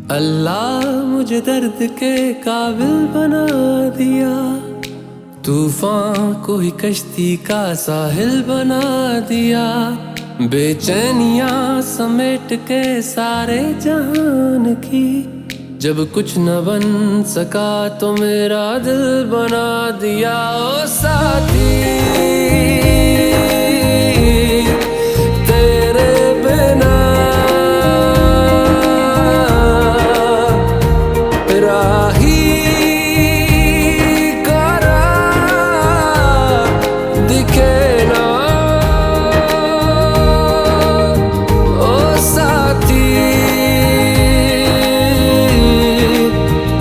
अल्लाह मुझे दर्द के काबिल बना दिया, तूफान को ही कश्ती का साहिल बना दिया। बेचैनियां समेट के सारे जहान की, जब कुछ न बन सका तो मेरा दिल बना दिया। ओ साथी तेरे बिना राही करा दिखे ना। ओ साथी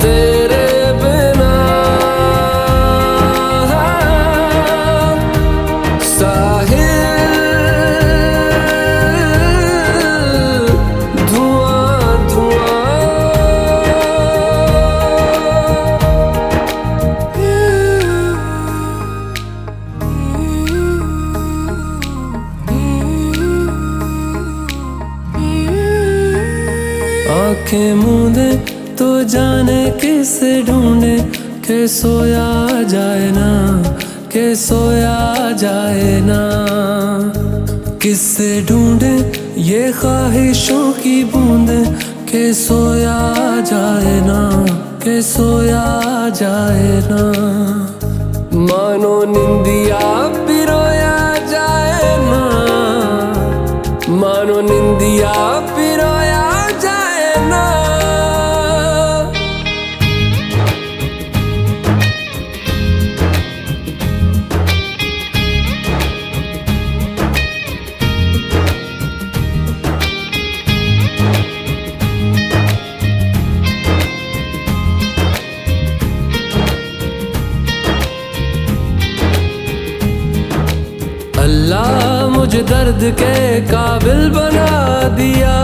तेरे बिना साहिल धुआं धुआं। आंखें मूंदे तो जाने किसे ढूंढे, के सोया जाए ना, के सोया जाए ना। किससे ढूंढे ये ख्वाहिशों की बूंदे, के सोया जाए ना, के सोया जाए ना। मानो निंदिया पिरोया जाए ना, मानो निंदिया पिरोया जाए ना। अल्लाह मुझे दर्द के काबिल बना दिया,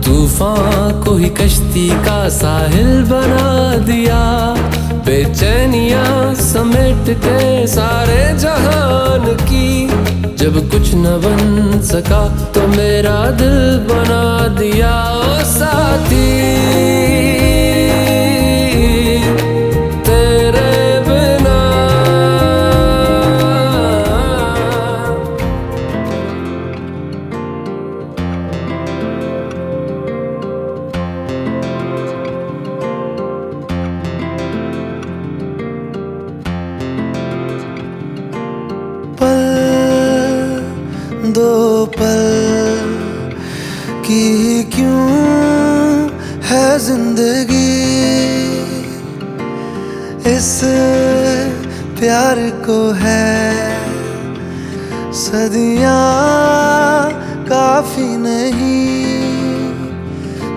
तूफान को ही कश्ती का साहिल बना दिया। बेचैनियां समेट के सारे जहान की, जब कुछ न बन सका तो मेरा दिल बना दिया। ओ साथी तेरे बिना पल दो पल की क्यों है जिंदगी, इस प्यार को है सदियां काफी नहीं।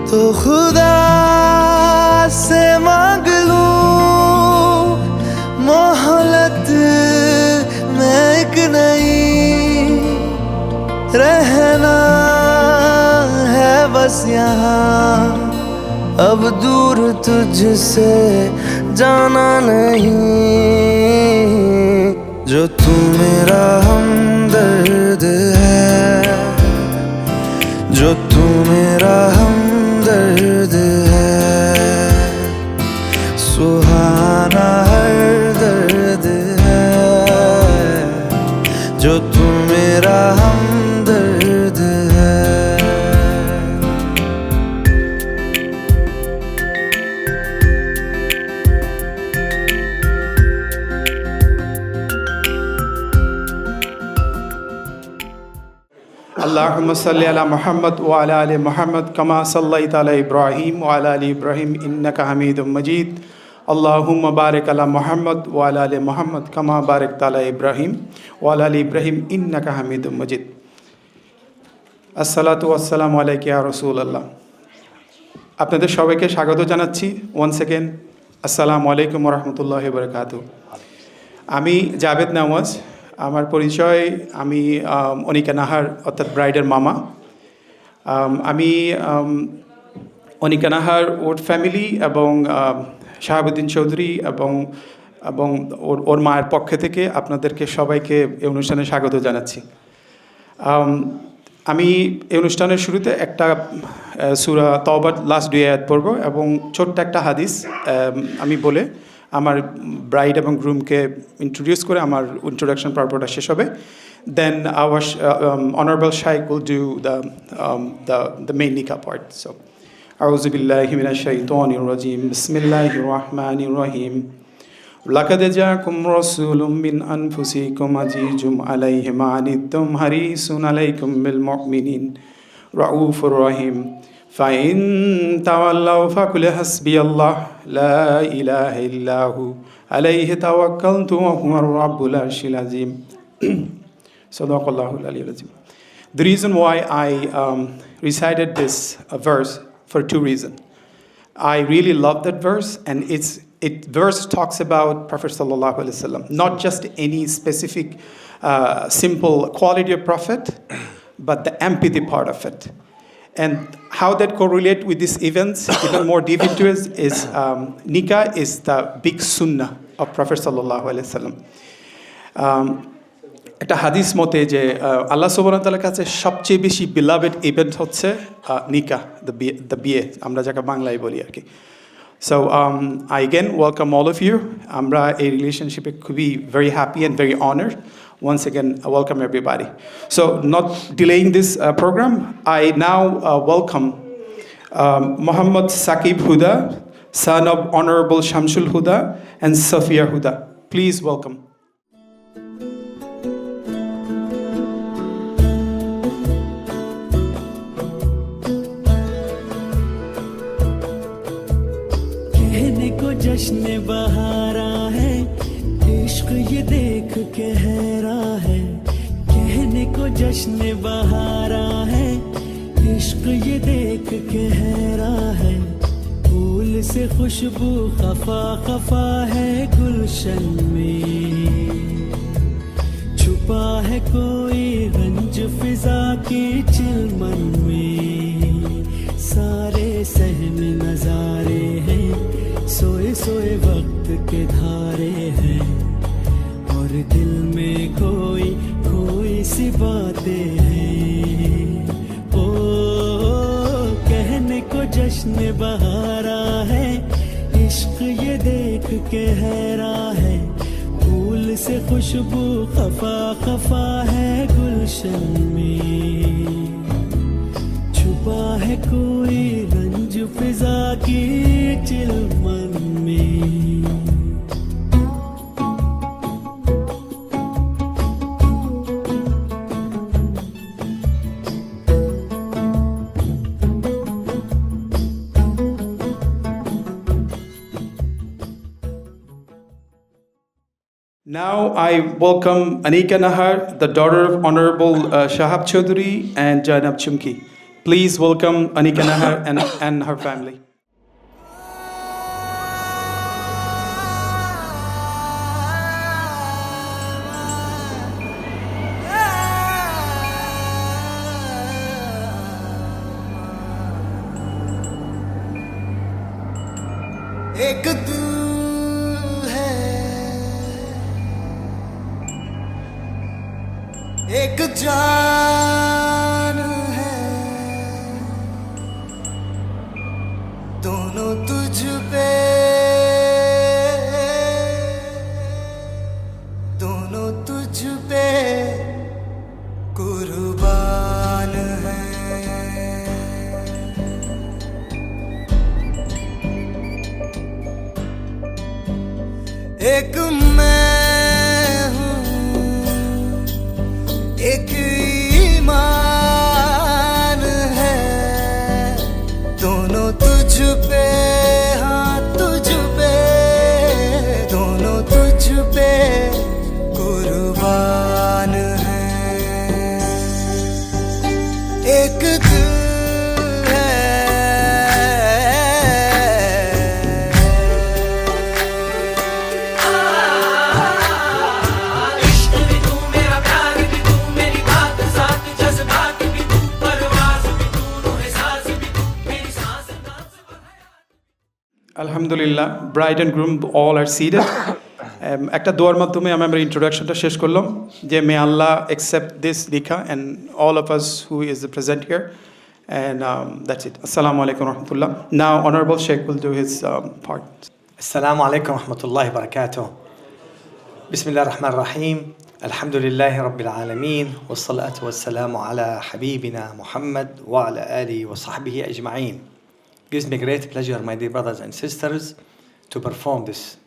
तो खुदा से मांग लूं मोहलत में एक नहीं, रहना है बस यहाँ, अब दूर तुझसे जाना नहीं। जो तू मेरा हमदर्द है, जो तू मेरा हमदर्द है, सुहाना हर दर्द है। जो तू मेरा हमदर्द है। अल्लाहुम्मा सल्ली अला मुहम्मद व अला आलि मुहम्मद कमा सल्लैता अला इब्राहीम व अला आलि इब्राहीम इन्नका हमीदुम मजीद। अल्लाहुम्मा बारिक अला मुहम्मद व अला आलि मुहम्मद कमा बारकता अला इब्राहीम व अला आलि इब्राहीम इन्नका हमीदुम मजीद। अस्सलातु वस्सालामु आलाइका या রাসূলুল্লাহ। আপনাদের সবাইকে স্বাগত জানাচ্ছি ওয়ান সেকেন্ড। আসসালামু আলাইকুম ওয়া রাহমাতুল্লাহি ওয়া বারাকাতুহু। আমি জাভেদ নওয়াজ। আমার পরিচয়, আমি অনিকা নাহার অর্থাৎ ব্রাইডের মামা। আমি অনিকা নাহার ওর ফ্যামিলি এবং শাহাবুদ্দিন চৌধুরী এবং ওর মায়ের পক্ষ থেকে আপনাদেরকে সবাইকে এই অনুষ্ঠানে স্বাগত জানাচ্ছি। আমি এই অনুষ্ঠানের শুরুতে একটা সূরা তওবার লাস্ট 2 আয়াত পড়ব এবং ছোট্ট একটা হাদিস আমি বলে আমার ব্রাইড এবং গ্রুমকে ইন্ট্রোডিউস করে আমার ইন্ট্রোডাকশন পর্বটা শেষ হবে। দেন আওয়ার অনারেবল শাইখ উইল ডু দ্য মেইন নিকা পার্ট। সো আউযু বিল্লাহি মিনাশ শাইতানির রাজিম, বিসমিল্লাহির রহমানির রহিম। লাকাদ জাআকুম রাসূলুম মিন আনফুসিকুম আজিজুম আলাইহি মা আনিতুম হারিসুন আলাইকুম বিল মুমিনিন রাউফুর রহিম। ফাইন তাওয়াল্লাউ ফাকুল হাসবিয়াল্লাহ লা ইলাহা ইল্লাহু আলাইহি তাওয়াক্কালতু ওয়া হুয়ার রাব্বুল আরশিল আযীম। Sadaqallahul aliyyul azim. The reason why I recited this verse for two reasons. I really love that verse, and verse talks about Prophet sallallahu alaihi wasallam, not just any specific simple quality of Prophet, but the empathy part of it. And how that correlate with these events, even more deep into it, is nikah is the big sunnah of Prophet sallallahu alaihi wasallam. একটা হাদিস মতে যে আল্লাহ সুবহানাহু ওয়া তাআলার কাছে সবচেয়ে বেশি বিলাভেড ইভেন্ট হচ্ছে নিকাহ, দ্য বিয়ে, আমরা যাকে বাংলায় বলি আর কি। So I again welcome all of you. আমরা এই রিলেশনশিপে খুবই very happy and very honored. Once again, welcome everybody. So not delaying this program, I now welcome Muhammad Saqib Huda, son of Honorable Shamsul Huda and Safia Huda. Please welcome. जश्न बहारा है, इश्क ये देख के हैरा है। कहने को जश्न बहारा है, इश्क ये देख के हैरा है। फूल से खुशबू खफा खफा है गुलशन में, छुपा है कोई रंज फिजा की चिलमन में। सारे सहम नजारे हैं, सोए सोए वक्त के धारे हैं, और दिल में कोई कोई सी बातें हैं। ओ कहने को जश्न बहारा है, इश्क ये देख के हैरा है। फूल से खुशबू खफा खफा है गुलशन में, छुपा है कोई रंज फिजा की चिलमन में। Now I welcome Anika Nahar, the daughter of Honorable Shahab Chaudhary and Janab Chumki. Please welcome Anika Nahar and her family. एक तू है, एक जान है, दोनों तुझ पे, दोनों तुझ पे कुर्बान है। एक मैं हूँ, एक ईमान है, दोनों तुझ पे, हाँ तुझ पे, दोनों तुझ पे कुर्बान है। एक दिल Alhamdulillah, bride and groom all are seated. একটা দোয়ার মাধ্যমে আমি আমার ইন্ট্রোডাকশনটা শেষ করলাম যে মে আল্লাহ accept this nikah and all of us who is present here and that's it. Assalamu alaikum warahmatullah. Now Honorable Sheikh will do his part. السلام عليكم ورحمة الله وبركاته. بسم الله الرحمن الرحيم. الحمد لله رب العالمين والصلاة والسلام على حبيبنا محمد وعلى آله وصحبه أجمعين. Gives me great pleasure, my dear brothers and sisters, to perform this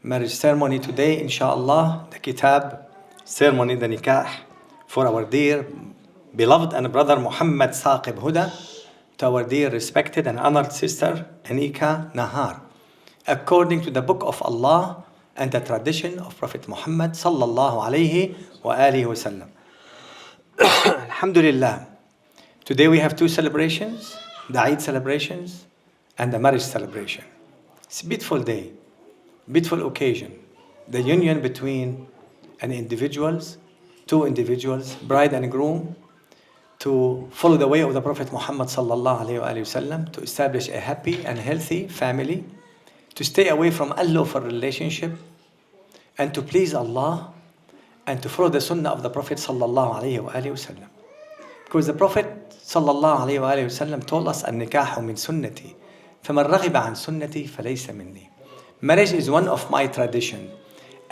marriage ceremony today, inshallah, the kitab ceremony, the nikah, for our dear, beloved and brother Muhammad Saqib Huda, to our dear, respected and honored sister Anika Nahar, according to the book of Allah and the tradition of Prophet Muhammad sallallahu alayhi wa alihi wa sallam. Alhamdulillah. Today we have two celebrations, the Eid celebrations and the marriage celebration. It's a beautiful day, beautiful occasion. The union between two individuals, bride and groom, to follow the way of the Prophet Muhammad sallallahu alayhi wa sallam, to establish a happy and healthy family, to stay away from unlawful relationship, and to please Allah, and to follow the sunnah of the Prophet sallallahu alayhi wa sallam. Because the Prophet sallallahu alayhi wa sallam told us, "An-nikahu min sunnati, faman raghiba an sunnati falaysa minni." Marriage is one of my tradition.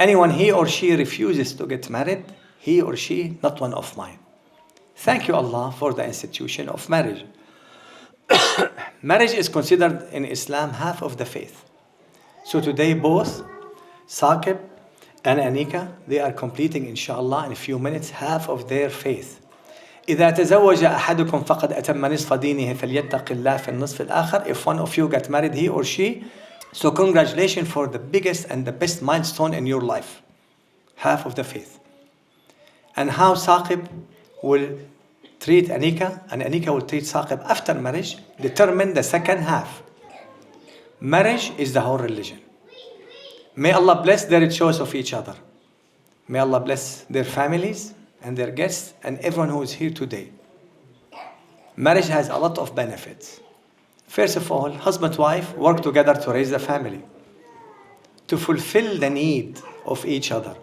Anyone he or she refuses to get married, he or she not one of mine. Thank you Allah for the institution of marriage. Marriage is considered in Islam half of the faith. So today both Saqib and Anika, they are completing inshallah in a few minutes half of their faith. إذا تزوج أحدكم فقد أتم نصف دينه فليتق الله في النصف الآخر. If one of you got married, he or she, so congratulations for the biggest and the best milestone in your life, half of the faith. And how Saqib will treat Anika and Anika will treat Saqib after marriage determine the second half. Marriage is the whole religion. May Allah bless their choice of each other. May Allah bless their families and their guests and everyone who is here today. Marriage has a lot of benefits. First of all, husband and wife work together to raise the family, to fulfill the need of each other.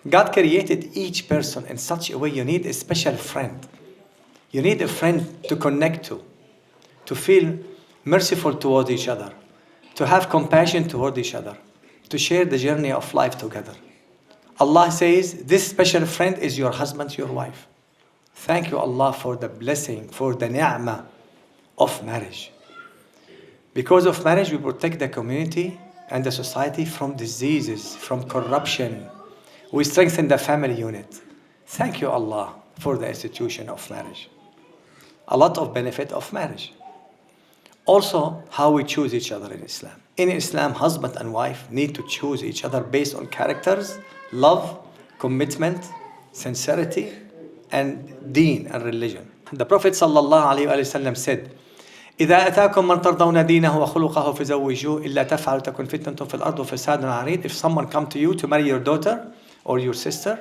God created each person in such a way you need a special friend. You need a friend to connect to feel merciful toward each other, to have compassion toward each other, to share the journey of life together. Allah says, this special friend is your husband, your wife. Thank you, Allah, for the blessing, for the ni'mah of marriage. Because of marriage, we protect the community and the society from diseases, from corruption. We strengthen the family unit. Thank you, Allah, for the institution of marriage. A lot of benefit of marriage. Also, how we choose each other in Islam. In Islam, husband and wife need to choose each other based on characters, love, commitment, sincerity, and deen and religion. The Prophet ﷺ said, إذا أتاكم من ترضون دينه وخلقه فزوجوه إلا تفعلوا تكن فتنة في الأرض وفساد عريض. If someone come to you to marry your daughter or your sister,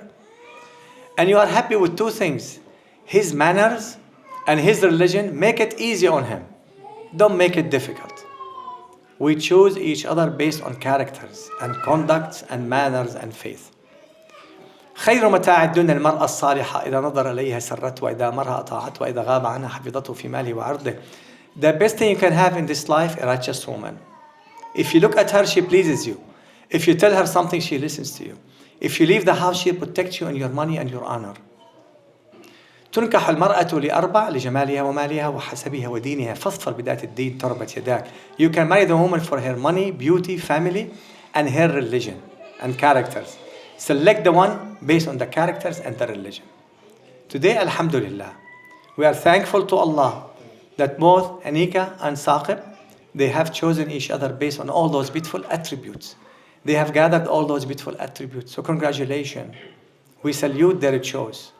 and you are happy with two things, his manners and his religion, make it easy on him. Don't make it difficult. We choose each other based on characters and conducts and manners and faith. خير متاع الدنيا المرأة الصالحة إذا نظر إليها سرته وإذا أمرها أطاعته وإذا غاب عنها حفظته في ماله وعرضه. The best thing you can have in this life, a righteous woman. If you look at her, she pleases you. If you tell her something, she listens to you. If you leave the house, she protects you and your money and your honor. تنكح المرأة لأربع لجمالها ومالها وحسبها ودينها فاظفر بذات الدين تربت يداك. You can marry the woman for her money, beauty, family, and her religion and characters. Select the one based on the characters and the religion. Today, alhamdulillah, we are thankful to Allah that both Anika and Saqib, they have chosen each other based on all those beautiful attributes. They have gathered all those beautiful attributes. So congratulations. We salute their choice.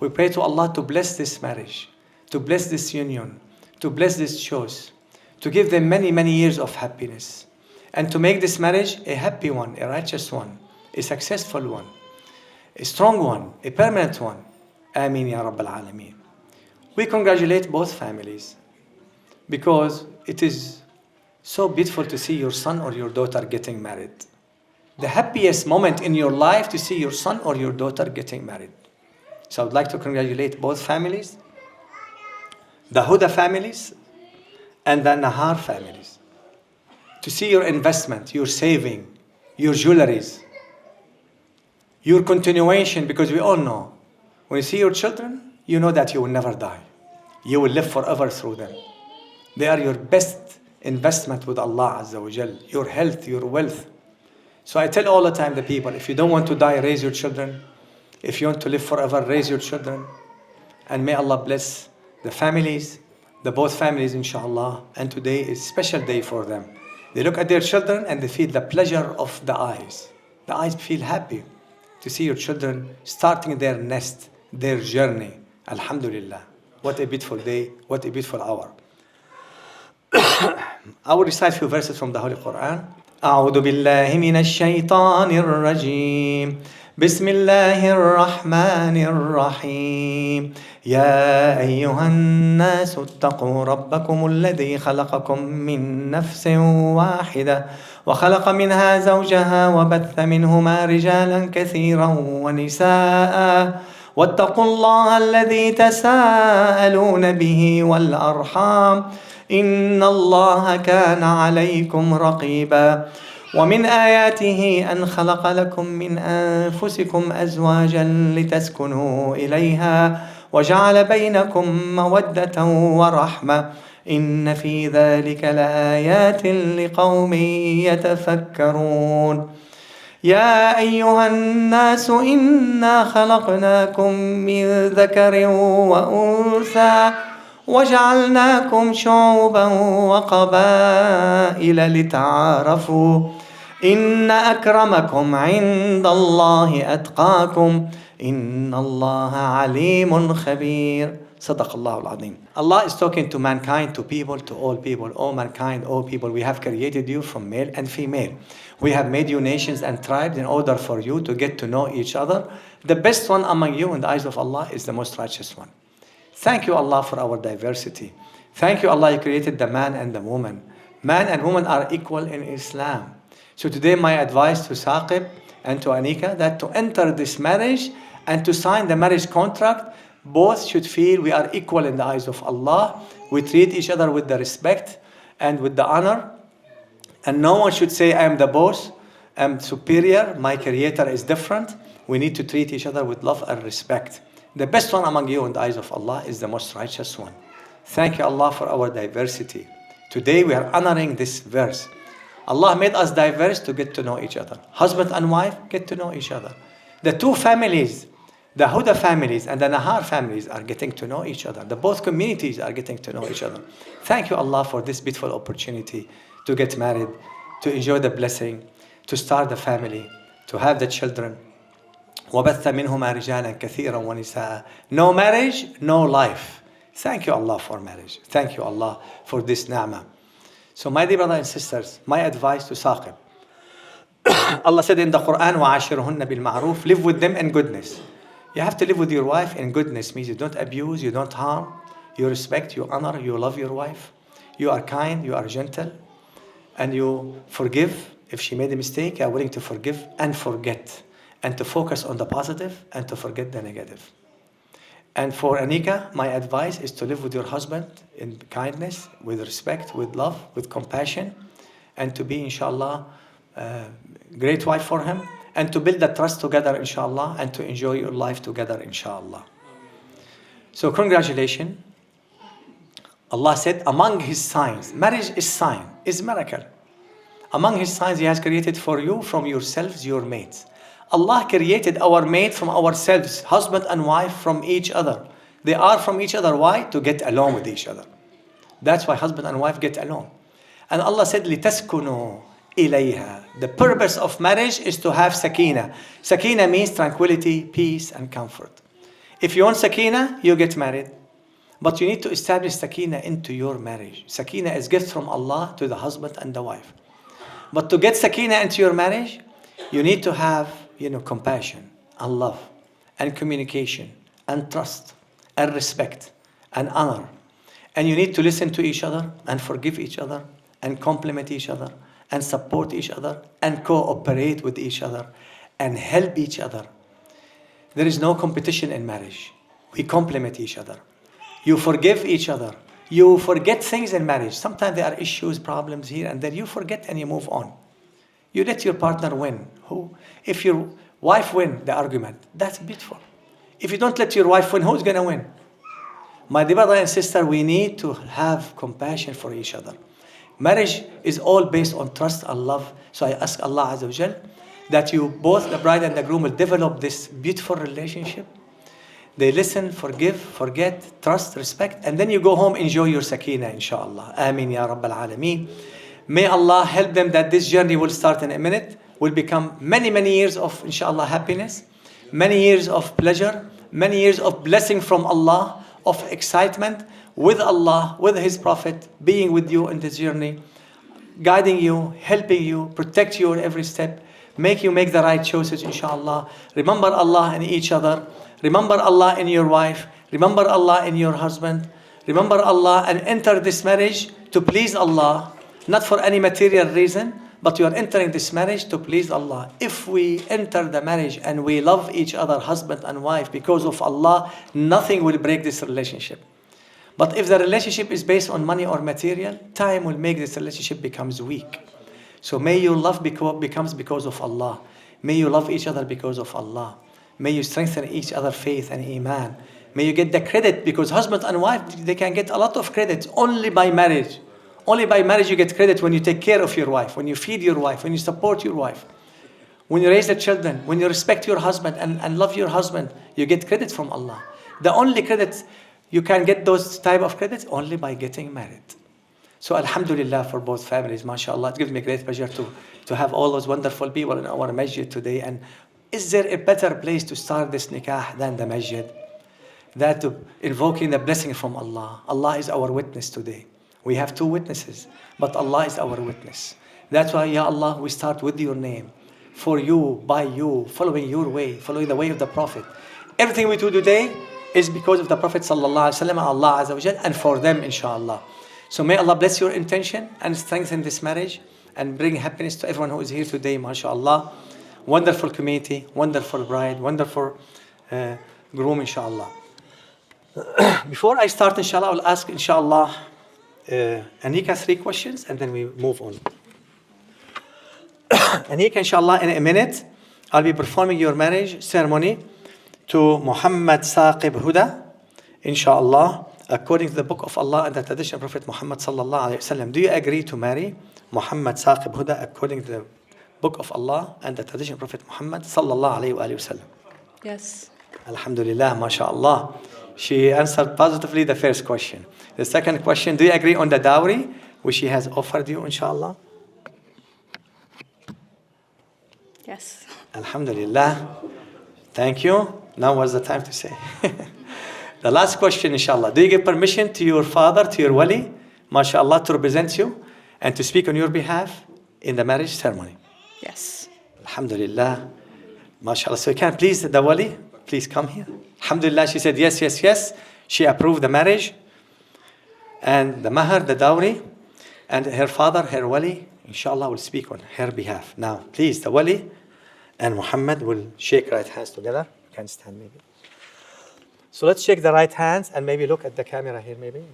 We pray to Allah to bless this marriage, to bless this union, to bless this choice, to give them many, many years of happiness, and to make this marriage a happy one, a righteous one, a successful one, a strong one, a permanent one. Ameen ya Rabbal Alameen. We congratulate both families because it is so beautiful to see your son or your daughter getting married. the happiest moment in your life to see your son or your daughter getting married. So I would like to congratulate both families, the Huda families and the Nahar families. To see your investment, your saving, your jewelries, your continuation, because we all know, when you see your children, you know that you will never die. You will live forever through them. They are your best investment with Allah Azza wa Jal, your health, your wealth. So I tell all the time the people, if you don't want to die, raise your children. If you want to live forever, raise your children. And may Allah bless the families, the both families, inshallah. And today is a special day for them. They look at their children and they feel the pleasure of the eyes. The eyes feel happy to see your children starting their nest, their journey. Alhamdulillah. What a beautiful day, what a beautiful hour. I will recite a few verses from the Holy Quran. أعوذ بالله من الشيطان الرجيم بسم الله الرحمن الرحيم يا أيها الناس اتقوا ربكم الذي خلقكم من نفس واحدة وخلق منها زوجها وبث منهما رجالا كثيرا ونساء واتقوا الله الذي تساءلون به والأرحام إن الله كان عليكم رقيبا ومن آياته أن خلق لكم من أنفسكم أزواجا لتسكنوا إليها وجعل بينكم مودة ورحمة إن في ذلك لآيات لقوم يتفكرون يا أيها الناس إنا خلقناكم من ذكر وأنثى وجعلناكم شعوبا وقبائل لتعارفوا إن أكرمكم عند الله أتقاكم إن الله عليم خبير صدق الله العظيم. Allah is talking to mankind, to people, to all people, all mankind, all people. We have created you from male and female. We have made you nations and tribes in order for you to get to know each other. The best one among you in the eyes of Allah is the most righteous one. Thank you, Allah, for our diversity. Thank you, Allah, you created the man and the woman. Man and woman are equal in Islam. So today my advice to Saqib and to Anika that to enter this marriage and to sign the marriage contract, both should feel we are equal in the eyes of Allah. We treat each other with the respect and with the honor. And no one should say, I am the boss, I'm superior, my creator is different. We need to treat each other with love and respect. The best one among you in the eyes of Allah is the most righteous one. Thank you, Allah, for our diversity. Today we are honoring this verse. Allah made us diverse to get to know each other. Husband and wife get to know each other. The two families, the Huda families and the Nahar families are getting to know each other. The both communities are getting to know each other. Thank you, Allah, for this beautiful opportunity to get married, to enjoy the blessing, to start the family, to have the children. وَبَثَّ مِنْهُمَا رِجَالًا كَثِيرًا وَنِسَاءً. No marriage, no life. Thank you, Allah, for marriage. Thank you, Allah, for this ni'mah. So my dear brothers and sisters, my advice to Saqib. Allah said in the Quran, وَعَاشِرُهُنَّ بِالْمَعْرُوفِ. Live with them in goodness. You have to live with your wife in goodness. Means you don't abuse, you don't harm. You respect, you honor, you love your wife. You are kind, you are gentle. And you forgive. If she made a mistake, you are willing to forgive and forget. And to focus on the positive and to forget the negative. And for Anika, my advice is to live with your husband in kindness, with respect, with love, with compassion, and to be, inshallah, a great wife for him, and to build the trust together, inshallah, and to enjoy your life together, inshallah. So congratulations. Allah said, among his signs, marriage is sign, is miracle. Among his signs he has created for you from yourselves, your mates. Allah created our mate from ourselves, husband and wife from each other. They are from each other. Why? To get along with each other. That's why husband and wife get along. And Allah said, لِتَسْكُنُوا إِلَيْهَا. The purpose of marriage is to have sakina. Sakina means tranquility, peace, and comfort. If you want sakina, you get married. But you need to establish sakina into your marriage. Sakina is gift from Allah to the husband and the wife. But to get sakina into your marriage, you need to have compassion and love and communication and trust and respect and honor. And you need to listen to each other and forgive each other and compliment each other and support each other and cooperate with each other and help each other. There is no competition in marriage. We complement each other. You forgive each other. You forget things in marriage. Sometimes there are issues, problems here and there. You forget and you move on. You let your partner win. If your wife win the argument, that's beautiful. If you don't let your wife win, who's going to win? My dear brother and sister, we need to have compassion for each other. Marriage is all based on trust and love. So I ask Allah Azza wa Jal that you both, the bride and the groom, will develop this beautiful relationship. They listen, forgive, forget, trust, respect, and then you go home, enjoy your sakina, inshallah. Ameen ya Rabbal Alameen. May Allah help them that this journey will start in a minute, will become many, many years of, inshallah, happiness, many years of pleasure, many years of blessing from Allah, of excitement with Allah, with His Prophet, being with you in this journey, guiding you, helping you, protect you at every step, make you make the right choices, inshallah. Remember Allah in each other. Remember Allah in your wife. Remember Allah in your husband. Remember Allah and enter this marriage to please Allah, not for any material reason, but you are entering this marriage to please Allah. If we enter the marriage and we love each other, husband and wife, because of Allah, nothing will break this relationship. But if the relationship is based on money or material, time will make this relationship becomes weak. So may your love becomes because of Allah. May you love each other because of Allah. May you strengthen each other's faith and iman. May you get the credit, because husband and wife, they can get a lot of credit only by marriage. Only by marriage you get credit when you take care of your wife, when you feed your wife, when you support your wife, when you raise the children, when you respect your husband and love your husband, you get credit from Allah. The only credit you can get those type of credits only by getting married. So alhamdulillah for both families, mashallah. It gives me great pleasure to have all those wonderful people in our masjid today. And is there a better place to start this nikah than the masjid? That to invoking the blessing from Allah. Allah is our witness today. We have two witnesses, but Allah is our witness. That's why, Ya Allah, we start with your name. For you, by you, following your way, following the way of the Prophet. Everything we do today is because of the Prophet sallallahu alaihi wasallam, Allah Azza wa Jal, and for them, inshallah. So may Allah bless your intention and strengthen this marriage and bring happiness to everyone who is here today, mashallah. Wonderful community, wonderful bride, wonderful groom, inshallah. Before I start, inshallah, I'll ask, inshallah, Anika 3 questions and then we move on. Anika, inshallah, in a minute, I'll be performing your marriage ceremony to Muhammad Saqib Huda, inshallah, according to the book of Allah and the tradition of Prophet Muhammad sallallahu alayhi wasallam. Do you agree to marry Muhammad Saqib Huda according to the book of Allah and the tradition of Prophet Muhammad sallallahu alayhi wasallam? Yes. Alhamdulillah, mashallah. She answered positively the first question. The second question, do you agree on the dowry which she has offered you, inshallah? Yes. Alhamdulillah. Thank you. Now was the time to say. The last question, inshallah. Do you give permission to your father, to your wali, mashallah, to represent you and to speak on your behalf in the marriage ceremony? Yes. Alhamdulillah. Mashallah. So you can please, the wali, please come here. Alhamdulillah, she said yes, yes, yes. She approved the marriage and the mahar, the dowry, and her father, her wali, inshallah, will speak on her behalf. Now, please, the wali and Muhammad will shake right hands together. You can stand maybe. So let's shake the right hands and maybe look at the camera here maybe.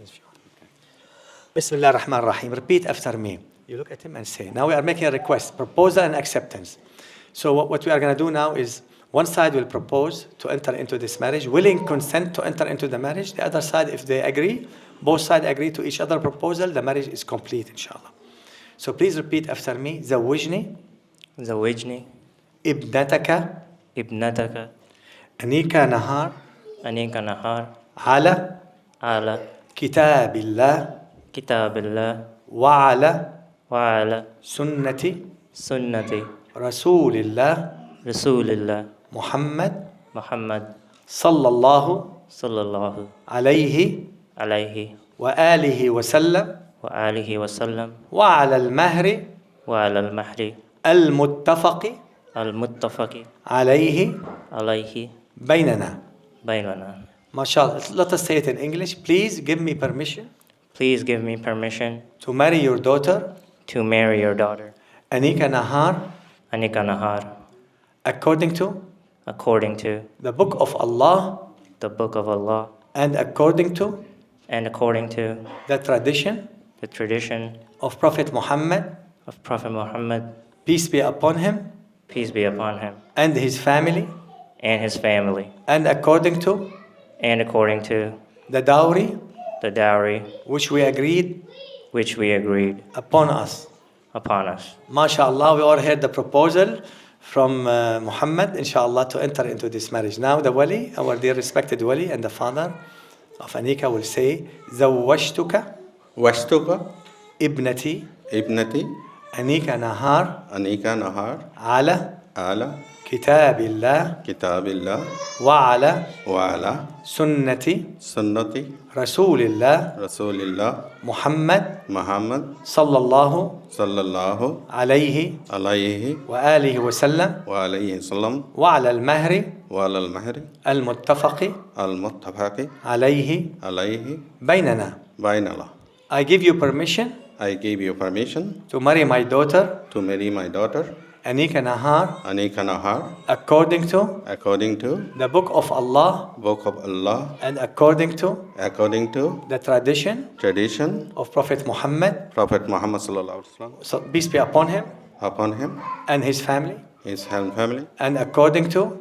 Bismillah ar-Rahman ar-Rahim. Repeat after me. You look at him and say. Now we are making a request, proposal and acceptance. So what we are going to do now is one side will propose to enter into this marriage, willing consent to enter into the marriage. The other side, if they agree, both sides agree to each other proposal, the marriage is complete, inshallah. So please repeat after me. زوجني زوجني ابنتك ابنتك أنيك نهار أنيك نهار على على كتاب الله كتاب الله وعلى وعلى سنة سنة رسول الله رسول الله محمد محمد صلى الله صلى الله عليه عليه وآله وسلم وآله وسلم وعلى المهر وعلى المهر المتفق المتفق عليه عليه بيننا. بيننا. MashaAllah. Let us say it in English. Please give me permission Please give me permission to marry your daughter to marry your daughter Anika Nahar, Anika Nahar, according to according to the Book of Allah the Book of Allah and according to and according to the tradition the tradition of Prophet Muhammad, of Prophet Muhammad, peace be upon him, peace be upon him, and his family, and his family, and according to and according to the dowry the dowry which we agreed which we agreed upon us. upon us. MashaAllah, we all heard the proposal from Muhammad, inshallah, to enter into this marriage. Now the wali, our dear respected wali and the father of Anika will say, زوجتك واشتق ابنتي ابنتي أنيكا نهار أنيكا نهار على على كتاب الله كتاب الله وعلى وعلى سنة سنة رسول الله رسول الله محمد محمد صلى الله صلى الله عليه عليه وآله وسلم وعليه وسلم وعلى المهر وعلى المهر المتفق المتفق عليه عليه بيننا. بين الله. I give you permission I give you permission to marry my daughter to marry my daughter Anika Nahar Anika Nahar according to according to the Book of Allah Book of Allah, and according to the tradition tradition of Prophet Muhammad, Prophet Muhammad sallallahu alaihi wasallam, so peace be upon him, upon him, and his family, his family, and according to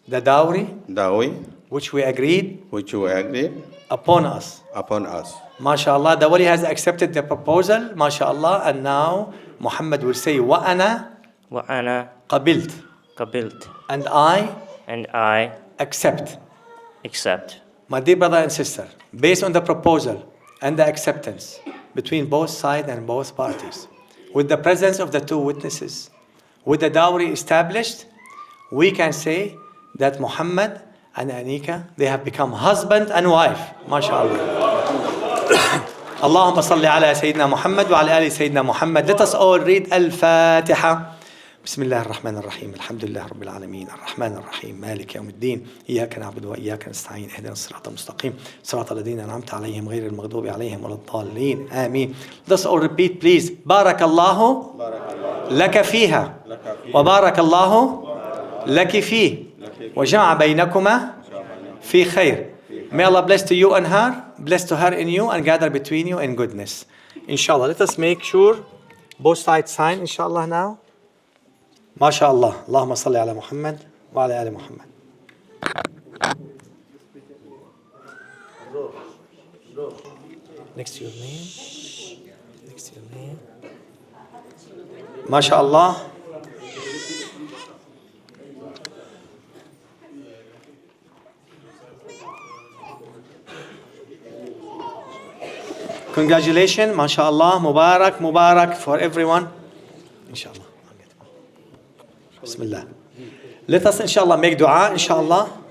the dowry dowry which we agreed which you agreed upon us. upon us. MashaAllah, the wali has accepted the proposal, MashaAllah, and now Muhammad will say, وَأَنَا وأنا قَبِلْت, قبلت and I and I accept. accept. My dear brother and sister, based on the proposal and the acceptance between both sides and both parties, with the presence of the two witnesses, with the dowry established, we can say that Muhammad and Anika, they have become husband and wife. MashaAllah. اللهم صل على سيدنا محمد وعلى آل سيدنا محمد. Let us all read الفاتحة. بسم الله الرحمن الرحيم الحمد لله رب العالمين الرحمن الرحيم مالك يوم الدين إياك نعبد وإياك نستعين اهدنا الصراط المستقيم صراط الذين أنعمت عليهم غير المغضوب عليهم ولا الضالين آمين. Let us all repeat please. بارك الله لك فيها وبارك الله لك فيه وجمع بينكما في خير. May Allah bless to you and her, bless to her in you, and gather between you in goodness. Inshallah, let us make sure both sides sign, inshallah, now. MashaAllah. Allahumma salli ala Muhammad wa ala ali Muhammad. Next to your name. Next to your name. MashaAllah. Congratulations, MashaAllah, Mubarak, Mubarak for everyone. Inshallah. Bismillah. Let us, inshallah, make dua, inshallah.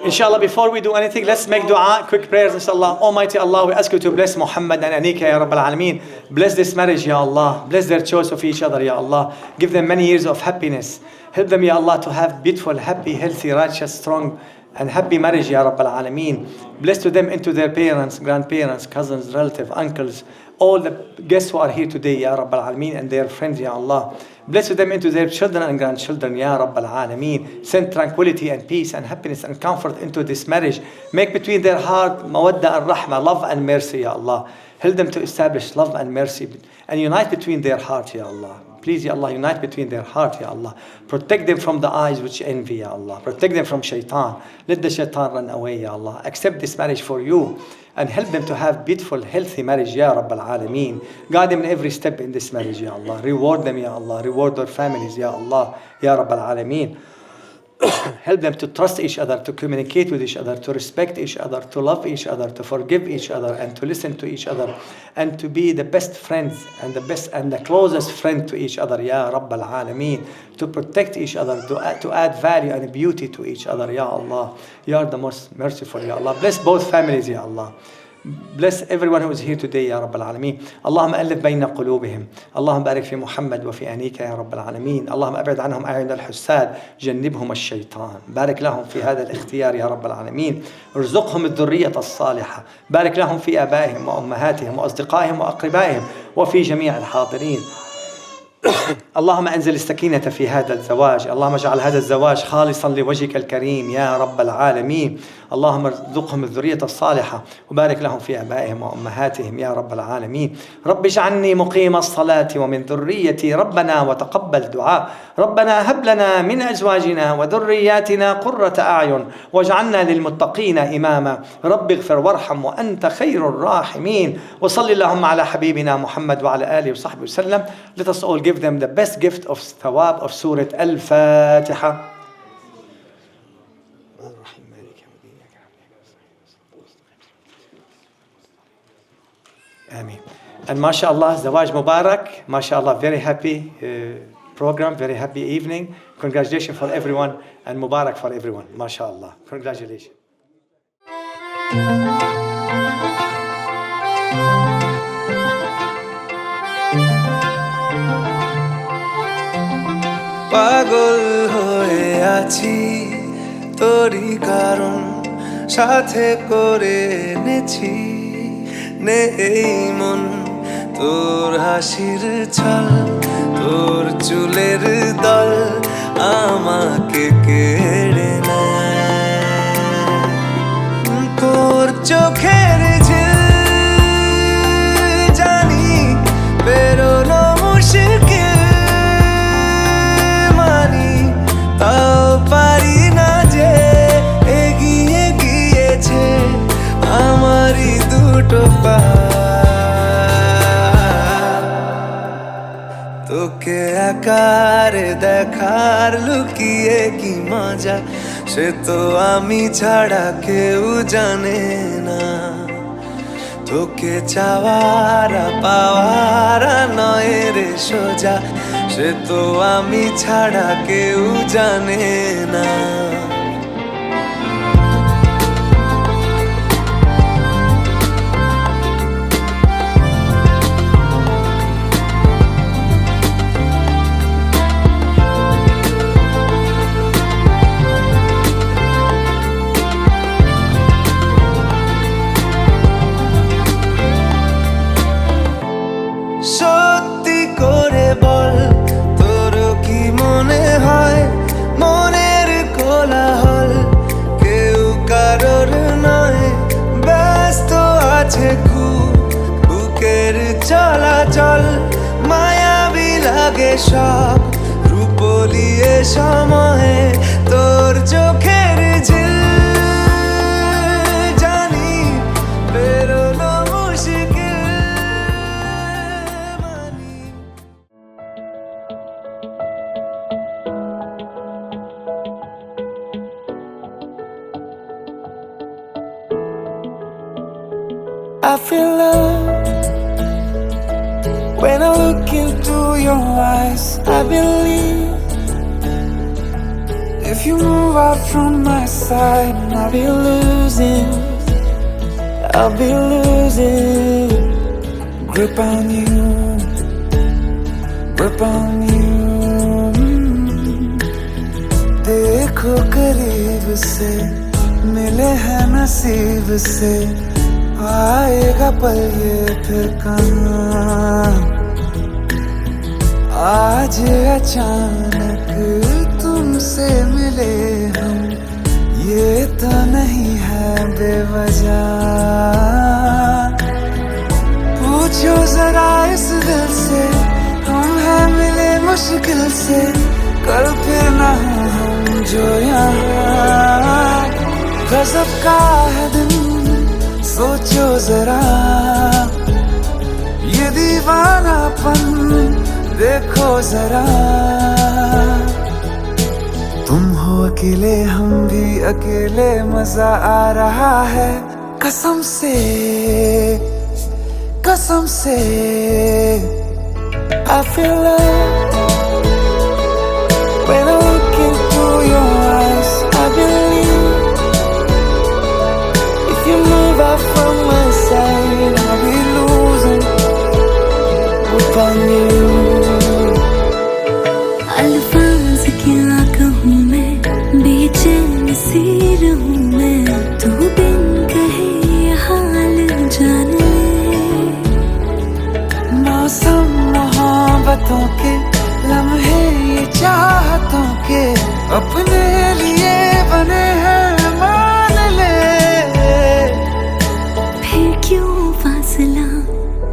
Inshallah, before we do anything, let's make dua, quick prayers, inshallah. Almighty Allah, we ask you to bless Muhammad and Anika, Ya Rabbal Alameen. Bless this marriage, Ya Allah. Bless their choice of each other, Ya Allah. Give them many years of happiness. Help them, Ya Allah, to have beautiful, happy, healthy, righteous, strong, and happy marriage, Ya Rabbal Alameen. Bless to them into their parents, grandparents, cousins, relatives, uncles, all the guests who are here today, Ya Rabbal Alameen, and their friends, Ya Allah. Bless to them into their children and grandchildren, Ya Rabbal Alameen. Send tranquility and peace and happiness and comfort into this marriage. Make between their heart mawadda and rahmah, love and mercy, Ya Allah. Help them to establish love and mercy and unite between their heart, Ya Allah. Please, Ya Allah, unite between their heart, Ya Allah. Protect them from the eyes which envy, Ya Allah. Protect them from shaitan. Let the shaitan run away, Ya Allah. Accept this marriage for you and help them to have beautiful, healthy marriage, Ya Rabbal Alameen. Guide them in every step in this marriage, Ya Allah. Reward them, Ya Allah. Reward their families, Ya Allah. Ya Rabbal Alameen. Help them to trust each other, to communicate with each other, to respect each other, to love each other, to forgive each other, and to listen to each other, and to be the best friends and the best and the closest friend to each other, Ya Rabbal Alameen. To protect each other, to add value and beauty to each other, Ya Allah. You are the most merciful, Ya Allah. Bless both families, Ya Allah. Bless everyone who is here today يا رب العالمين. اللهم ألف بين قلوبهم. اللهم بارك في محمد وفي أنيكا يا رب العالمين. اللهم أبعد عنهم أعين الحساد، جنبهم الشيطان. بارك لهم في هذا الاختيار يا رب العالمين. ارزقهم الذرية الصالحة. بارك لهم في آبائهم وأمهاتهم وأصدقائهم وأقربائهم وفي جميع الحاضرين. اللهم أنزل السكينة في هذا الزواج. اللهم اجعل هذا الزواج خالصا لوجهك الكريم يا رب العالمين. اللهم ارزقهم الذرية الصالحة وبارك لهم في آبائهم وأمهاتهم يا رب العالمين. رب اجعلني مقيم الصلاة ومن ذريتي ربنا وتقبل دعاء. ربنا هب لنا من أزواجنا وذرياتنا قرة أعين واجعلنا للمتقين إماما. رب اغفر وارحم وأنت خير الراحمين. وصل اللهم على حبيبنا محمد وعلى آله وصحبه وسلم. Let us all give them the best gift of thawab of Surah Al-Fatiha. Ameen. And mashallah, Zawaj Mubarak, mashallah, very happy program, very happy evening. Congratulations for everyone and Mubarak for everyone, mashallah. Congratulations. পাগল হয়ে আছি তোরই কারণ সাথে করে এনেছি নে এই মন তোর হাসির ছল তোর চুলের দল আমাকে কেড়ে নেয় তোর চোখের ঝিল জানি বেরোনো মুশকিল মানি তাও পারি না যে এগিয়ে গিয়েছে আমারই দুটো পা তোকে আকারে দেখার লুকিয়ে কি মজা সে তো আমি ছাড়া কেউ জানে না তোকে চাওয়ারা পাওয়ারা নয় রে সোজা সে তো আমি ছাড়া কেউ জানে না সত্যি করে বল তোর কি মনে হয় মনের কোলাহল কেউ কারোর নয় ব্যস্ত আছে খুব বুকের চলাচল মায়াবী লাগে সব রূপলিয়ে সময়ে তোর চোখের ঝিল জানি বেরোনো মুশকিল I feel love when I look into your eyes. I believe if you move out from my side, I'll be losing grip on you, grip on you. देखो करीब से मिले हैं नसीब से आएगा पल ये फिर कहाँ आज अचानक तुमसे मिले हम ये तो नहीं है बेवजह पूछो जरा इस दिल से हम हैं मिले मुश्किल से कल फिर ना हो हम जो यहाँ गजब का है दिन सोचो जरा ये दीवानापन देखो जरा तुम हो अकेले हम भी अकेले मजा आ रहा है कसम से I feel love when I look into your eyes. I believe if you move out from my side on you. अल्फाज क्या कहूँ मैं, बेचैन सी रहूँ मैं, तू बिन कहे ये हाल जान ले। मौसम मोहब्बतों के लम्हे ये चाहतों के अपने लिए बने हैं, मान ले। फिर क्यों फासला,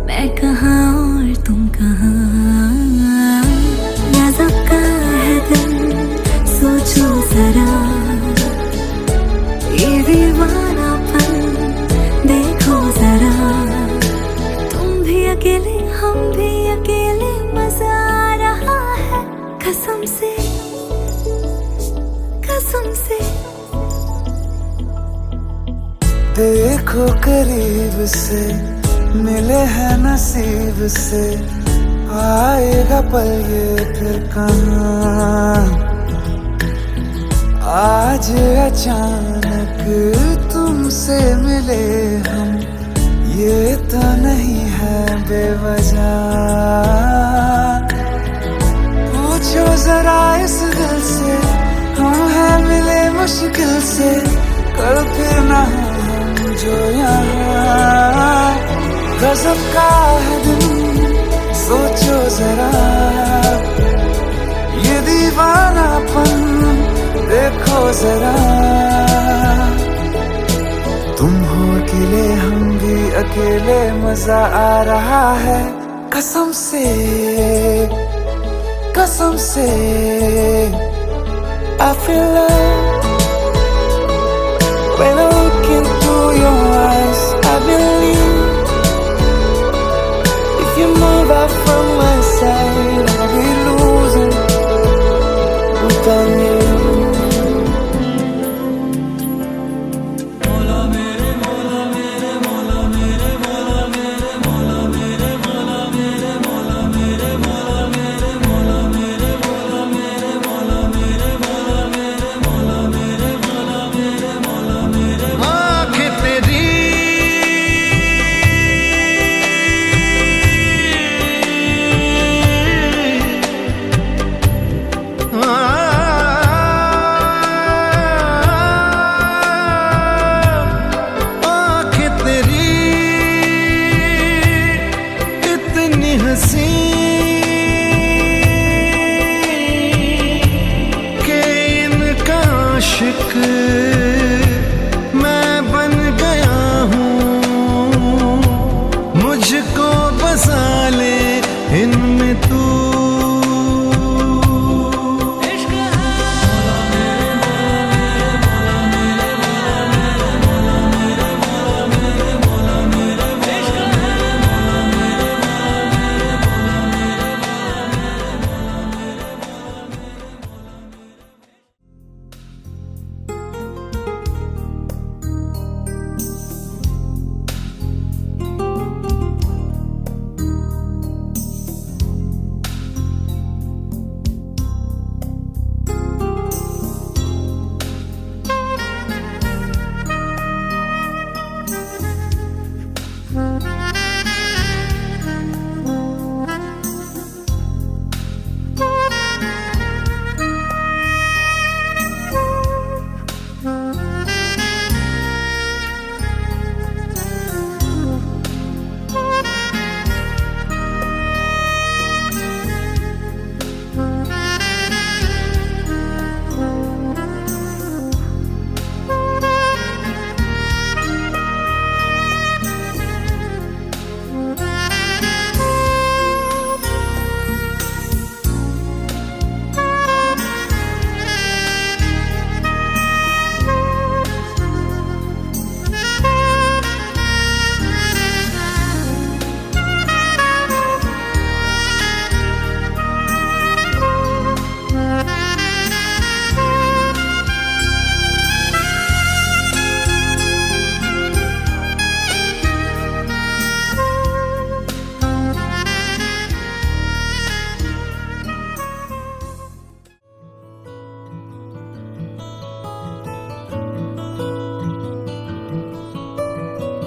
मैं कहाँ और तुम कहाँ, गज़ब का है दिल सोचो जरा, ये दीवानापन देखो जरा, तुम भी अकेले हम भी अकेले, मजा आ रहा है कसम से, कसम से। देखो करीब से मिले हैं नसीब से, आएगा पल ये फिर कहाँ। आज अचानक तुमसे मिले हम, ये तो नहीं है बेवजह। पूछो जरा इस दिल से, हम हैं मिले मुश्किल से, कल फिर ना हम जो यहाँ। गज़ब का है दिन सोचो जरा, ये दीवानापन देखो जरा। तुम हो अकेले हम भी अकेले, मजा आ रहा है कसम से, कसम से। I feel love when I look into your eyes. I believe if you move out from my side, I'll be losing without you.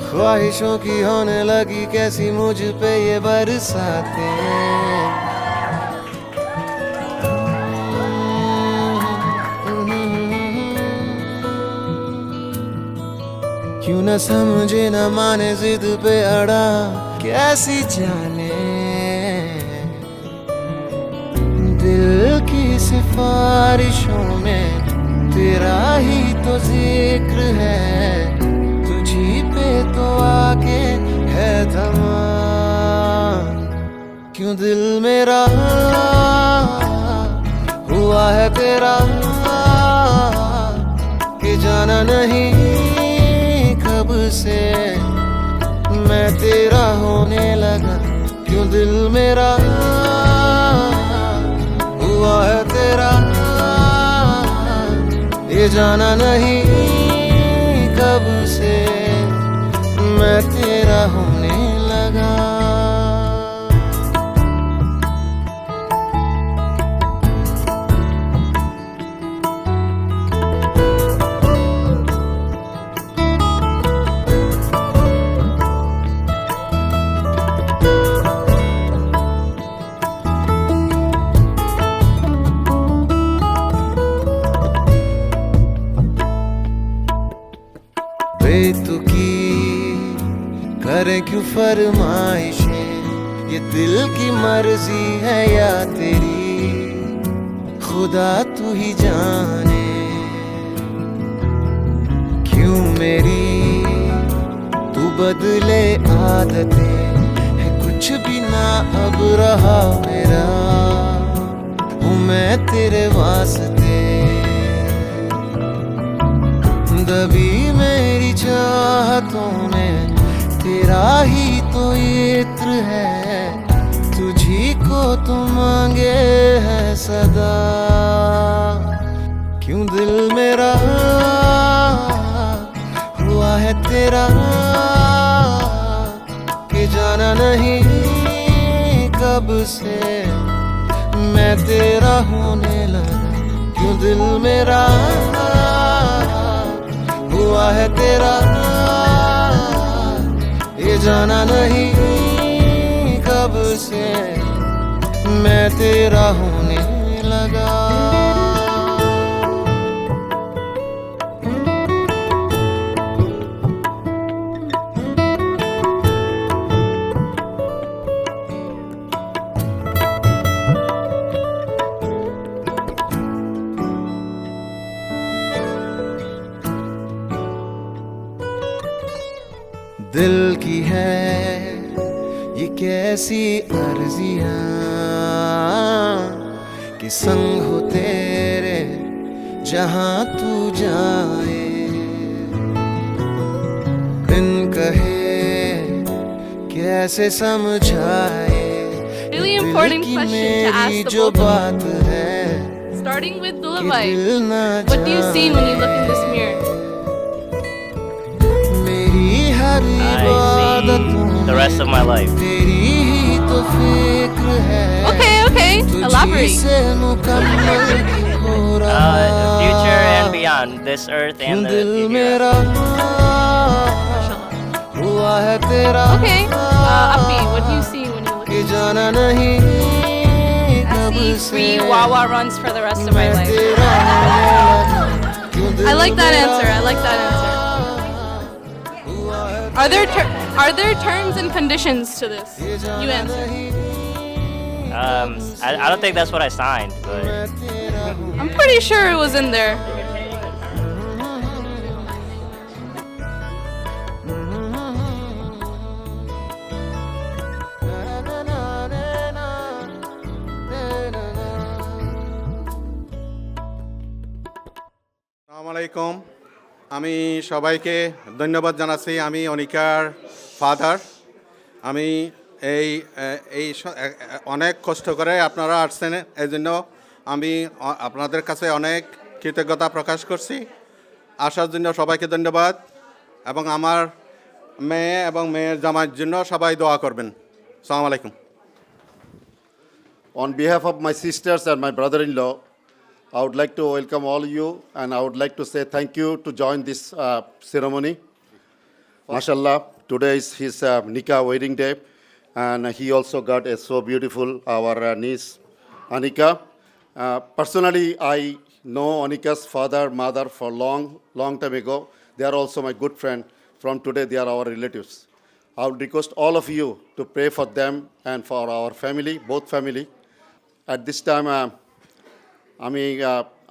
ख्वाहिशों की होने लगी कैसी मुझ पे ये बरसातें। क्यों न समझे न माने जिद पे अड़ा कैसी जाने। दिल की सिफारिशों में तेरा ही तो जिक्र है, तुझी पे तो आके है थमा। क्यों दिल मेरा हुआ है तेरा कि जाना नहीं कब से मैं तेरा होने लगा। क्यों दिल मेरा हुआ है तेरा ये जाना नहीं कब से मैं तेरा होने लगा। बेतुकी करे क्यों फरमाइशें, ये दिल की मर्जी है या तेरी, खुदा तू ही जाने। क्यों मेरी तू बदले आदतें, है कुछ भी ना अब रहा मेरा, हूँ मैं तेरे वास्ते। दबी मेरी चाहतों में तेरा ही तो इत्र है, तुझी को तो मांगे है सदा। क्यों दिल मेरा हुआ है तेरा कि जाना नहीं कब से मैं तेरा होने लगा। क्यों दिल मेरा हुआ है तेरा ये जाना नहीं कब से मैं तेरा होने लगा। दिल की है ये कैसी अर्जियां कि संग हो तेरे जहां तू जाए। बिन कहे कैसे समझाए Really दिल important की question to ask मेरी the जो both of बात you. है Starting with कि Dulabhai, दिल ना what do you see when you look in this mirror? मेरी हर इबादतों I see the rest of my life. तेरी ही तो फिक्र है। Okay, elaborate. तुझसे मुकम्मल हो रहा The future and beyond, this earth and the दिल hereafter. मेरा हुआ है तेरा Okay, Appi, what do you see when you look कि in this जाना नहीं mirror? कब I see से free Wawa runs for the rest of my मैं life. तेरा होने लगा। क्यों दिल I like that मेरा answer. I like that answer. हुआ है Are there terms and conditions to this? ये You जाना answer. नहीं I don't think that's what I signed, but मैं तेरा होने I'm pretty sure it was in there. আসসালামু আলাইকুম। আমি সবাইকে ধন্যবাদ জানাচ্ছি। আমি অনিকার ফাদার। আমি এই অনেক কষ্ট করে আপনারা আসছেন, এই জন্য আমি আপনাদের কাছে অনেক কৃতজ্ঞতা প্রকাশ করছি। আসার জন্য সবাইকে ধন্যবাদ, এবং আমার মেয়ে এবং মেয়ের জামাইয়ের জন্য সবাই দোয়া করবেন। আসসালামু আলাইকুম। On behalf of my sisters and my brother-in-law, I would like to welcome all you, and I would like to say thank you to join this ceremony. MashaAllah, today is his Nikah wedding day, and he also got a so beautiful our niece Anika. Personally, I know Anika's father, mother for long time ago. They are also my good friend. From today, they are our relatives. I would request all of you to pray for them and for our family, both family. At this time, আমি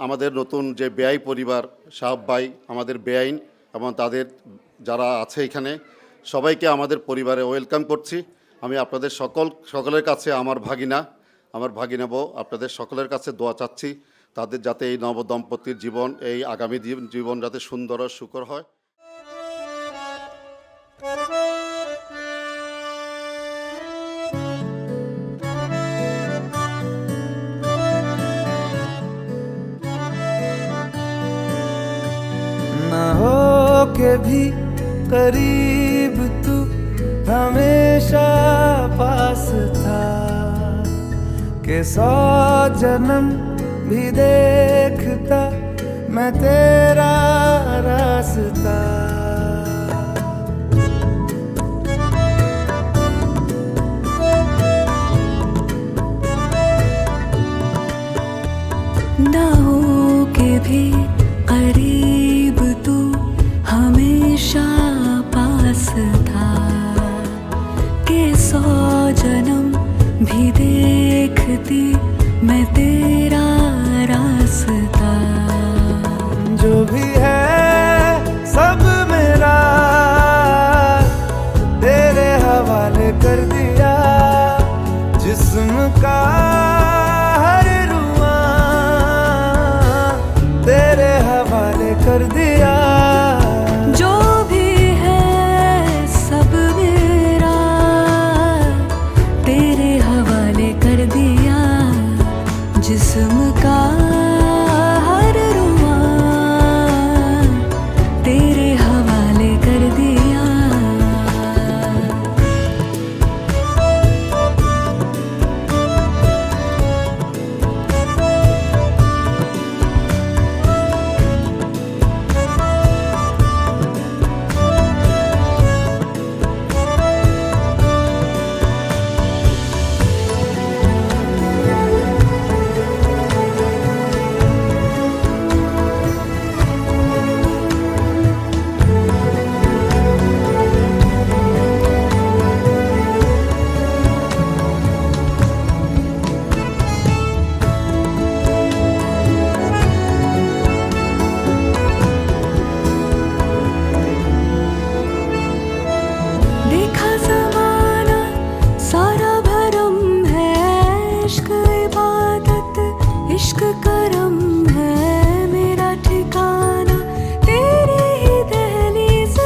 আমাদের নতুন যে বেআই পরিবার সাহাব ভাই, আমাদের বেআইন এবং তাদের যারা আছে এখানে সবাইকে আমাদের পরিবারে ওয়েলকাম করছি। আমি আপনাদের সকলের কাছে আমার ভাগিনাবো আপনাদের সকলের কাছে দোয়া চাচ্ছি, তাদের যাতে এই নবদম্পতির জীবন, এই আগামী জীবন যাতে সুন্দর ও সুখর হয়। ना हो के भी करीब तू हमेशा पास था, के 100 जन्म भी देखता मैं तेरा रास्ता। ना हो के भी करीब तू हमेशा पास था, के 100 जन्म भी देखती मैं तेरा रास्ता। जो भी है सब मेरा तेरे हवाले कर दिया, जिस्म का हर रुआ तेरे हवाले कर दिया। जो भी है सब मेरा तेरे हवाले कर दिया, जिस्म का हर रुआ तेरे हवाले कर दिया। देखा ज़माना सारा भरम है, इश्क इबादत इश्क करम है, मेरा ठिकाना तेरी ही दहलीज़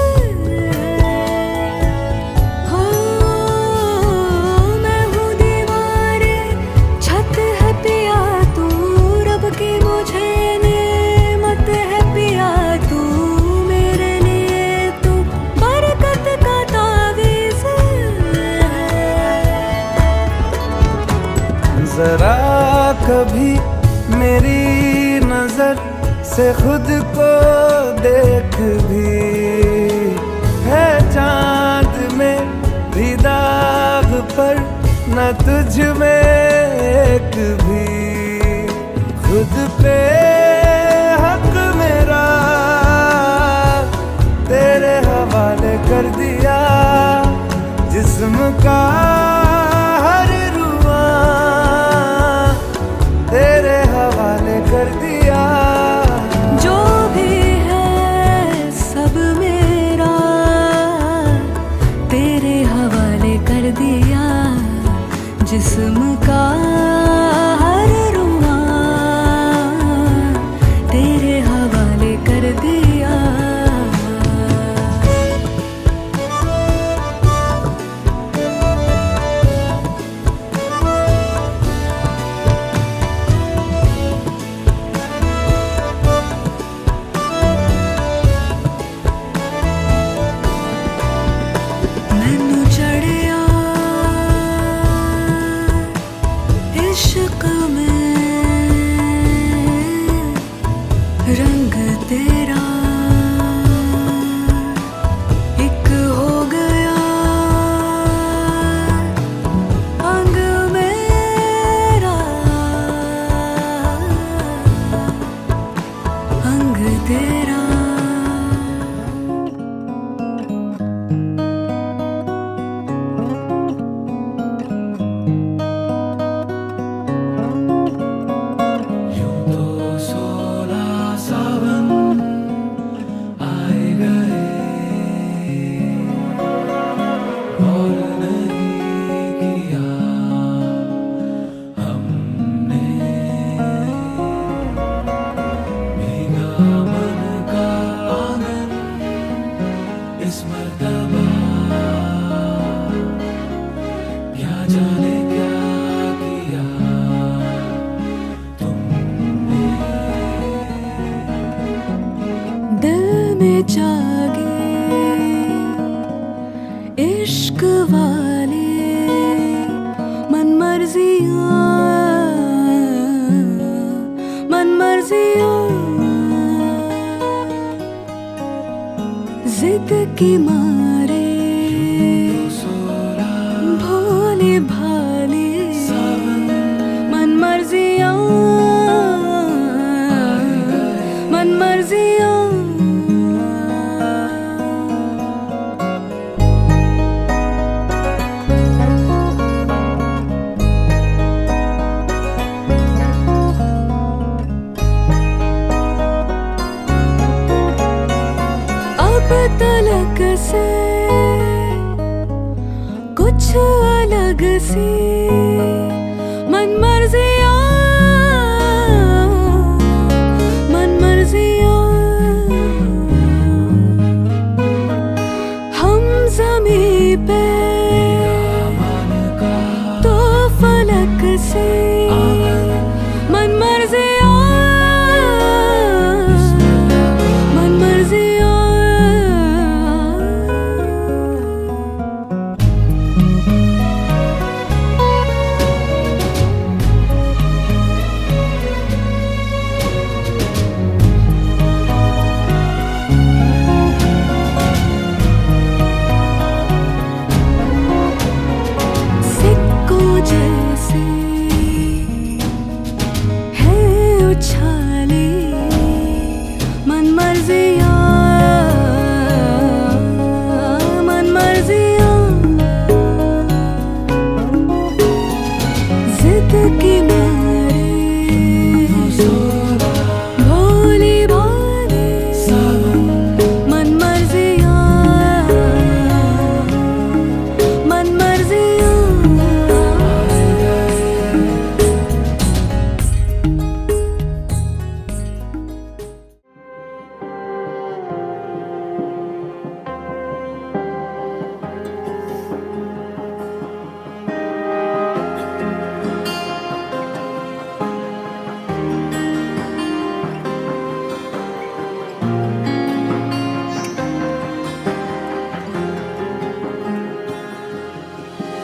हो। मैं हूँ दीवारे छत है पिया तू, रब की मुझे नेमत है पिया तू, मेरे लिए तू बरकत का तावीज़ है। जरा कभी मेरी नजर से खुद को देख भी, है चांद में भी दाग पर न तुझ में एक भी। खुद पे हक मेरा तेरे हवाले कर दिया, जिस्म का हर रुआ तेरे हवाले कर दिया। जो भी है सब मेरा तेरे हवाले कर दिया, जिस्म का हर रुआ तेरे हवाले कर दिया। मैनू चढ़िया इश्क वाले मन मर्जियाँ जिद की मारे भोले भाले मन मर्जियाँ तलक से कुछ अलग सी मन मर्जियाँ हम ज़मीं पे तो फलक से मन मर्जियाँ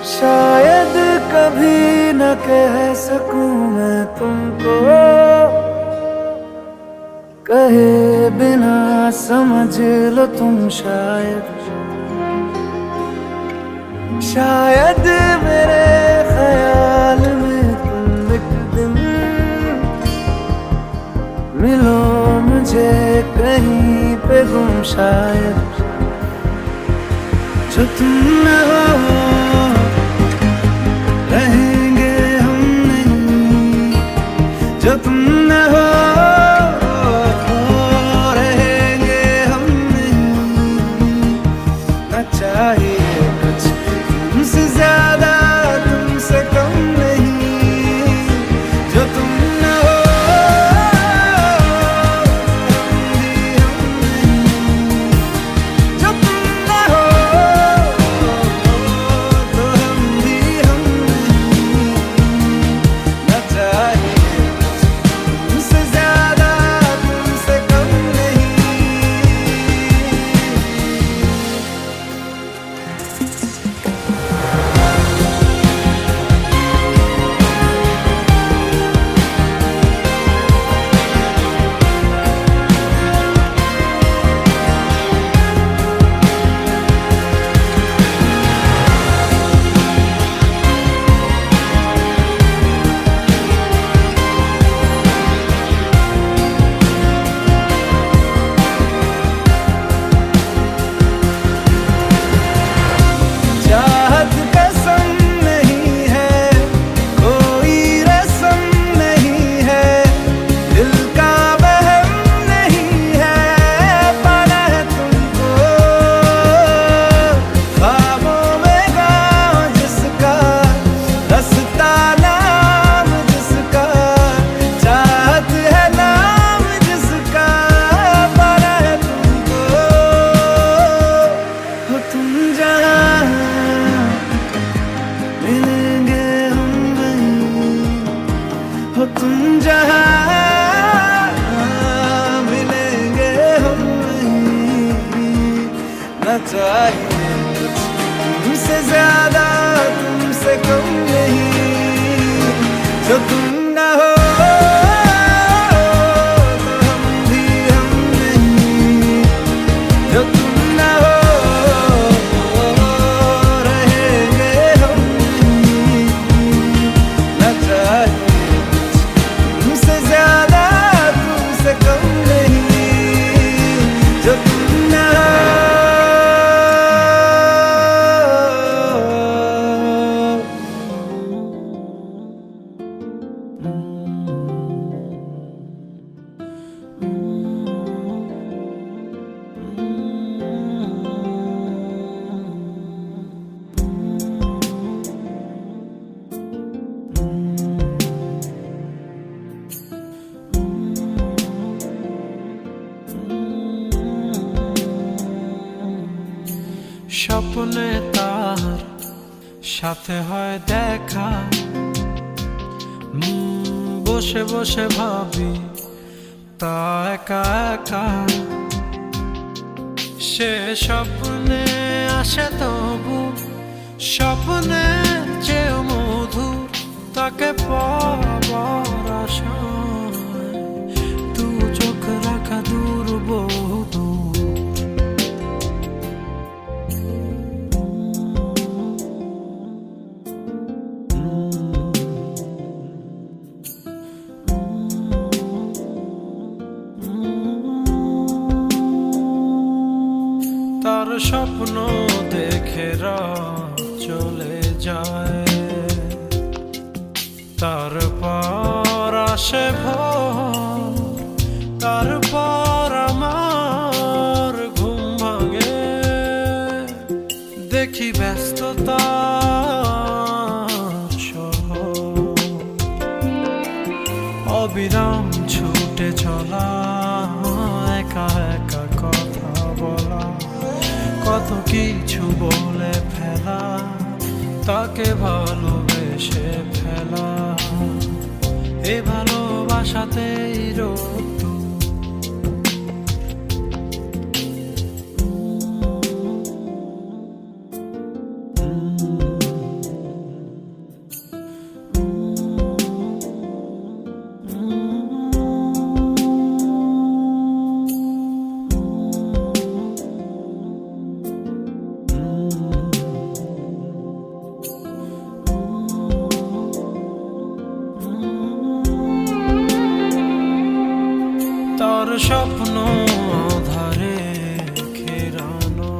शायद कभी न कह सकूं मैं तुमको, कहे बिना समझ लो तुम शायद मेरे ख्याल में तुम एक दिन मिलो मुझे कहीं पे गुम, शायद जो तुम न हो रहेंगे हम नहीं, जो तुम न हो रहेंगे हम नहीं। न चाहिए कुछ तुमसे ज्यादा तुमसे कम नहीं, जो तुम न हो जो तुम न हो तो हम भी हम नहीं। न चाहिए तुमसे ज्यादा तुमसे कम नहीं। चाहत कसम नहीं है, कोई रस्म नहीं है, दिल का वहम नहीं है, पाना है तुमको ख्वाबों में गाँव जिसका, रास्ता नाम जिसका, चाहत है नाम जिसका, पाना है तुमको हो तुम जहाँ मिलेंगे हम वहीं, हो तुम जहाँ मिलेंगे हम वहीं। न चाहिए कुछ जो तुम न हो तो हम भी हम नहीं, जो तुम न हो रहेंगे हम नहीं, न चाहे तुमसे ज्यादा तुमसे कम नहीं, जो तुम न हो। স্বপ্নে তার সাথে হয় দেখা, বসে বসে ভাবি তা একা একা, সে স্বপ্নে আসে তবু স্বপ্নের চেয়েও মধুর, তাকে পাবার আশায় তু চোখ রাখা দূর বহু দূর। তার স্বপ্ন দেখে রাত চলে যায়, তারপর আসে ভোর, তারপর আমার ঘুম ভাঙে, দেখি ব্যস্ততা শহর, অবিরাম ছুটে চলা, একা একা কথা বলা, কত কিছু বলে ফেলা, তাকে ভালোবেসে ফেলা, এ ভালোবাসাতেই রোদ্দুর। তার স্বপ্ন আধারে ঘেরানো,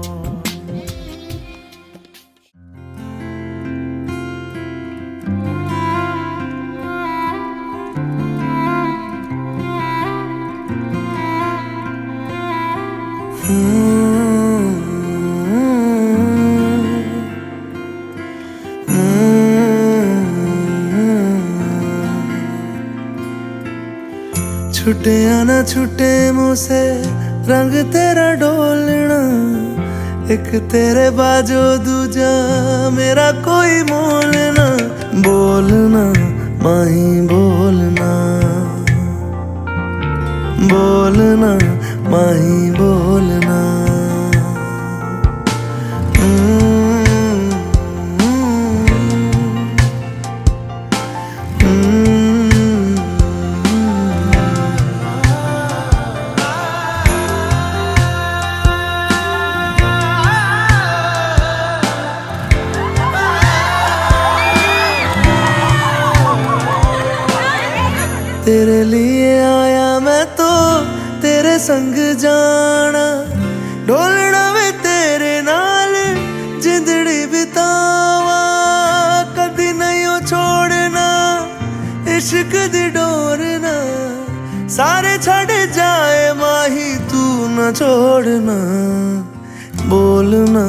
छुटे आना छुटे मुझसे रंग तेरा डोलना, एक तेरे बाजो दूजा मेरा कोई मोल ना, बोलना माही बोलना, बोलना माही बोलना। तेरे लिए आया मैं तो तेरे संग जाना, ढोलना वे तेरे नाल जिंदड़ी बितावा, कदी नहीं हो छोड़ना इश्क दी डोरना, सारे छड़ जाए माही तू न छोड़ना, बोलना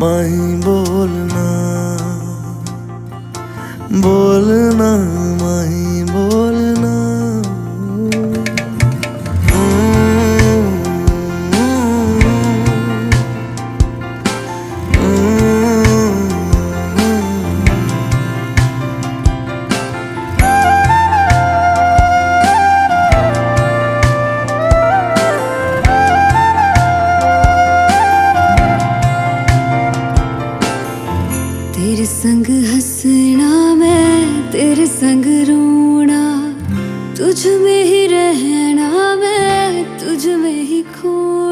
माही बोलना, बोलना माही बोलना। तेरे संग हंसना मैं तेरे संग रो तुझ में ही रहना, मैं तुझ में ही खो